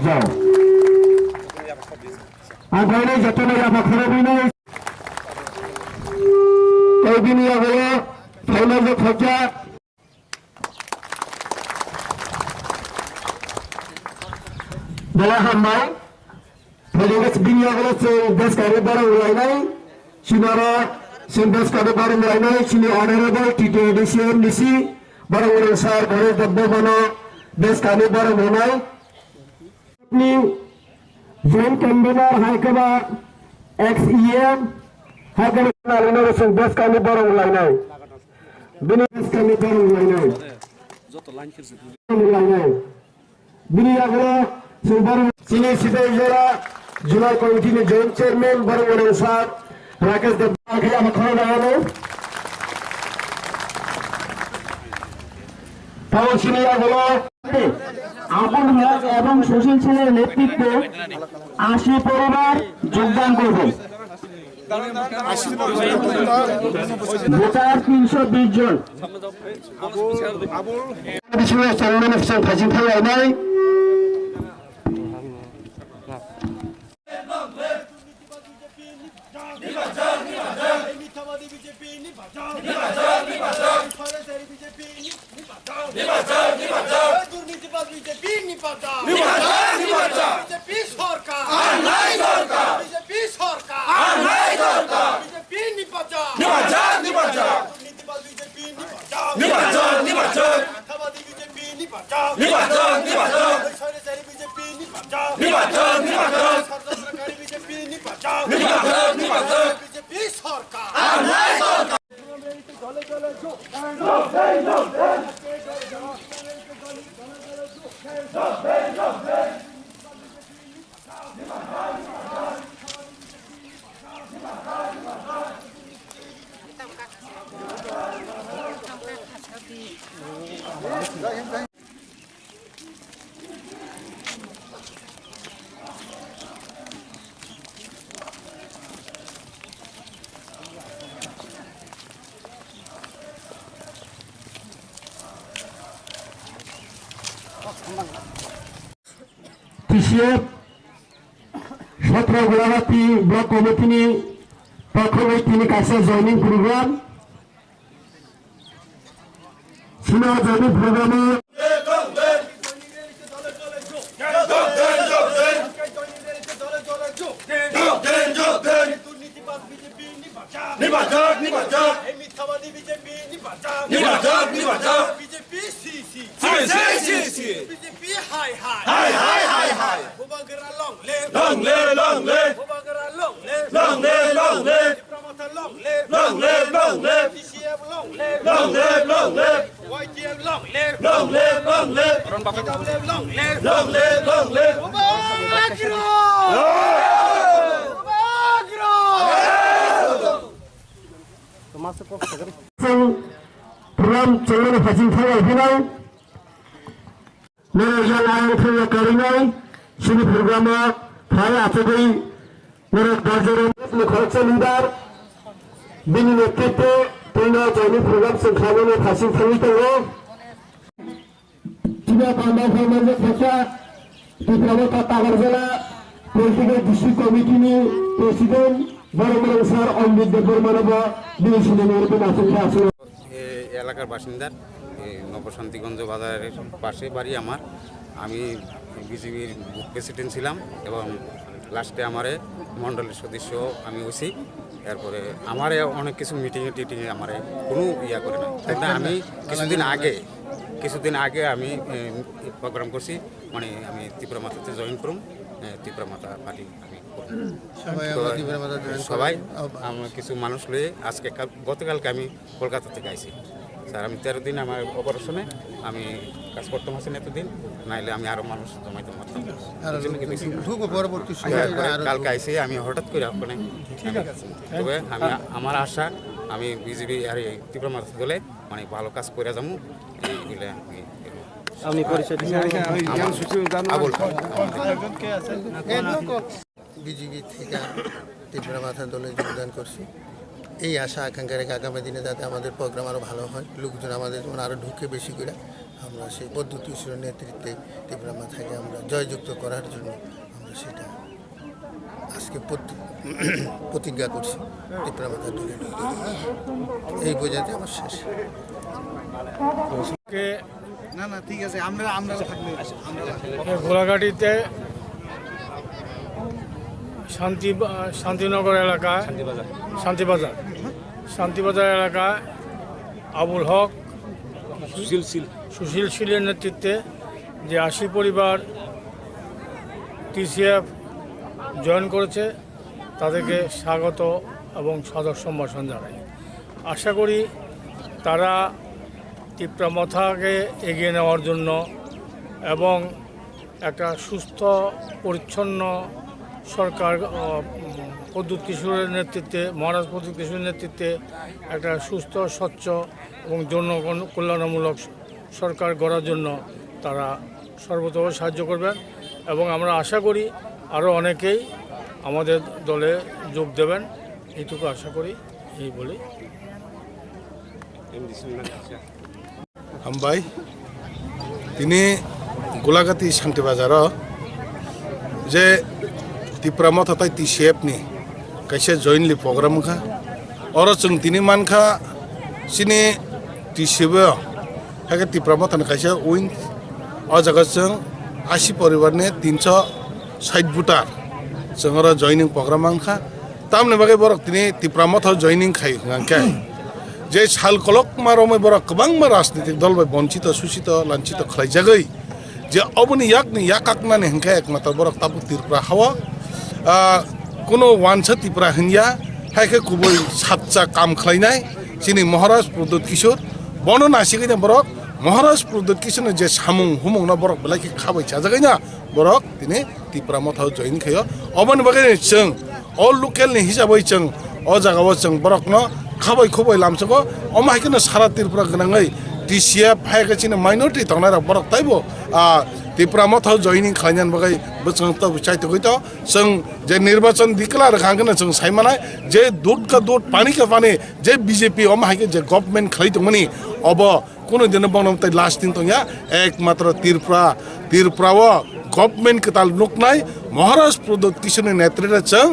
যাও আগামী যতন খরবিনয় এই বিনিয়োগ হলো ফাইনাল যে খরচা বলা হামাই বিনিয়োগ হলো দেশ কারের দ্বারা উড়াইনাই সিনারা দেশ কারের দ্বারা উড়াইনাই সিনি অনারেবল টিটি ডিসিএম ডিসি বড় স্যার ঘরে দ্রব্যমান দেশ কারের দ্বারা উড়াই আপনি জয়েন্ট কনভেনর হাইকবা এক্স ইএম হাইকবা দেশ কারের দ্বারা উড়াইনাই বিনিয়োগ কারের দ্বারা উড়াইনাই যত লাইন খেলছে উড়াইনাই বিনিয়োগ হলো সিনি সিপাহী জেলা জুলাই কমিটির জয়েন্ট চেয়ারম্যান বড় স্যার রাকেশ দেবকে আমার খবর দেওয়া তাহলে হলো আবুল হক এবং সুশীল ছেলের নেতৃত্বে ৮০ পরিবার যোগদান করবে ভোটার ৩২০ জন ফাঁসি ফেলায় নাই TCF 17 গোলাঘাটি ব্লক কমিটিनि পক্ষে তিনি কাছে জয়নিং প্রোগ্রাম ছিল জয়নিং প্রোগ্রামে program children facing for final Narajan Iron for the Karinai Shini programmer Fire Atagui Narak Gazaran Khorcha leader Bini Nekete Puna Johnny program Sankhavan facing for the road Tina Panda Farmer Fata Tikramata Tagarjala Political District Committee President Baraman Sir on the Burmanaba Division of এলাকার বাসিন্দার নবশান্তিগঞ্জ বাজারের পাশে বাড়ি আমার আমি বিজেপির booth president ছিলাম এবং লাস্টে আমারে মণ্ডলের সদস্য আমি হয়েছি এরপরে আমারে অনেক কিছু টিটিংয়ে আমারে কোনো ইয়া করে না কিন্তু আমি কিছুদিন আগে আমি প্রোগ্রাম করছি মানে আমি ত্রিপুরা মাতাতে জয়েন করুম ত্রিপুরা মাতা পার্টি আমি সবাই আমার কিছু মানুষ লয়ে আজকে গতকালকে আমি কলকাতা থেকে আইছি স্যার আমি 13 দিন আমার অপারেশনে আমি কাজ করতাম আছেন এতদিন নাইলে আমি আরও মানুষ জমাইতে পারতাম কালকে আইসি আমি হঠাৎ করে ওখানে তবে আমি আমার আশা আমি বিজেপি আর এই ত্রিপুরা মাতা দলে মানে ভালো কাজ করে যাবো এইগুলো আমি বিজেপি থেকে ত্রিপুরা মাতা দলে যোগদান করছি এই আশা আকাঙ্ক্ষা রেখে আগামী দিনে যাতে আমাদের প্রোগ্রাম আরও ভালো হয় লোকজন আমাদের যেমন আরও ঢুকে বেশি করে আমরা সেই পদ্ধতির নেতৃত্বে ত্রিপুরা মাথাকে আমরা জয়যুক্ত করার জন্য আমরা সেটা আজকে প্রতিজ্ঞা করছি ত্রিপুরা মাথা দলের এই বোঝাতে আমার শেষ। না না ঠিক আছে আমরা থাকলে গোলাঘাটিতে শান্তিনগর এলাকায় শান্তিবাজার এলাকায় আবুল হক সুশীল শীলের নেতৃত্বে যে ৮০ পরিবার TCF জয়েন করেছে তাদেরকে স্বাগত এবং সাদর সম্ভাষণ জানাই। আশা করি তারা ত্রিপুরা মাথাকে এগিয়ে নেওয়ার জন্য এবং একটা সুস্থ পরিচ্ছন্ন সরকার প্রদ্যুৎ কিশোরের নেতৃত্বে, মহারাজ প্রদ্যুৎ কিশোরের নেতৃত্বে একটা সুস্থ স্বচ্ছ এবং জনকল্যাণমূলক সরকার গড়ার জন্য তারা সর্বতভাবে সাহায্য করবেন এবং আমরা আশা করি আরও অনেকেই আমাদের দলে যোগ দেবেন, এইটুকু আশা করি এই বলি। হামবাই তিনি গোলাঘাটি শান্তিবাजार जे ত্রিপুরা মাথা তাই TCF नि कैसे जॉइनलि प्रोग्राम खा और जों तिनी मानखा सिनि TCF है त्रिपुरा माथा कैसे उइन और जगह जों 80 परिवार ने 360 भोटार जों जॉइनिंग प्रोग्राम आंखा तामने बागै बरक तिनी त्रिपुरा माथा जॉइनिंग खाई गांखे जे साल कलक मारोमै बरक गोबां राजनीतिक दल बंचित शोषित लांछित खालायजागै जे अबनि याकनानै हेंखे एकमात्र बरक ताबु त्रिपुरा हावा कोनो वानसा त्रिपुरा हिंया हायखे गुबै सातसा काम खालायनाय जोंनि महाराज प्रद्युत किशोर बनो नासिगैना बरक महाराज प्रद्युत किशोर जे सामुं हुमुंना बरक बेलायखे खाबाय जाजागैना बरक दिनै त्रिपुरा माथाव जइन खायो अबनि बागै जों अल लकेलनि हिसाबै जों अ जागायाव जों बरकनो खाबाय खुबाय लामसगो अमायखौनो सारा त्रिपुरा गोनाङै TCF हायगासिनो माइनरिटी थांनाय बरक ताइबो ত্রিপুরা माथाव जॉइनिंग खालायनानै बागै बोसोंतो चाइतोगैतो जों जे निर्वाचन डिक्लेयार खालामगोन जों सायमानाय जे दूध का दूध पानी का पानी जे BJP अमायखे जे गभर्नमेंट खालायदोंमोन अब कोनो दिन बंगनामते लास्ट दिन तंया एकमात्र त्रिपुराव गभर्नमेंट कताल नुकनाय महाराज प्रद्युत किशोरनि नेतृत्वजों जों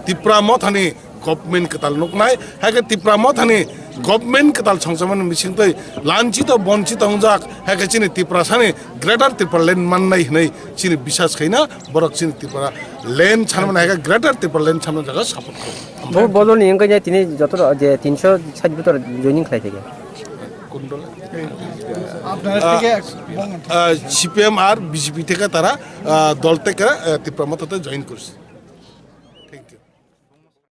त्रिपुरा माथानि गभर्नमेंट कताल नुकनाय हायगे त्रिपुरा माथानि गभर्नमेंट कताल संसामन मिसिंतै लांचित बंचित हंजाक हायगे चिनि त्रिपुरा सानि ग्रेटर त्रिपुरा लैंड माननाय हनै चिनि बिसास खैना बरक चिनि त्रिपुरा लैंड सानमन हायगे ग्रेटर त्रिपुरा लैंड सानमन जागा सापर्ट বহু বদল নিয়ম কে তিনি যত যে 360 ভিতর জয়েনিং খাই থেকে কোন দল CPM আর BJP থেকে তারা দল থেকে ত্রিপুরা মাথাতে জয়েন করছে। Thank you.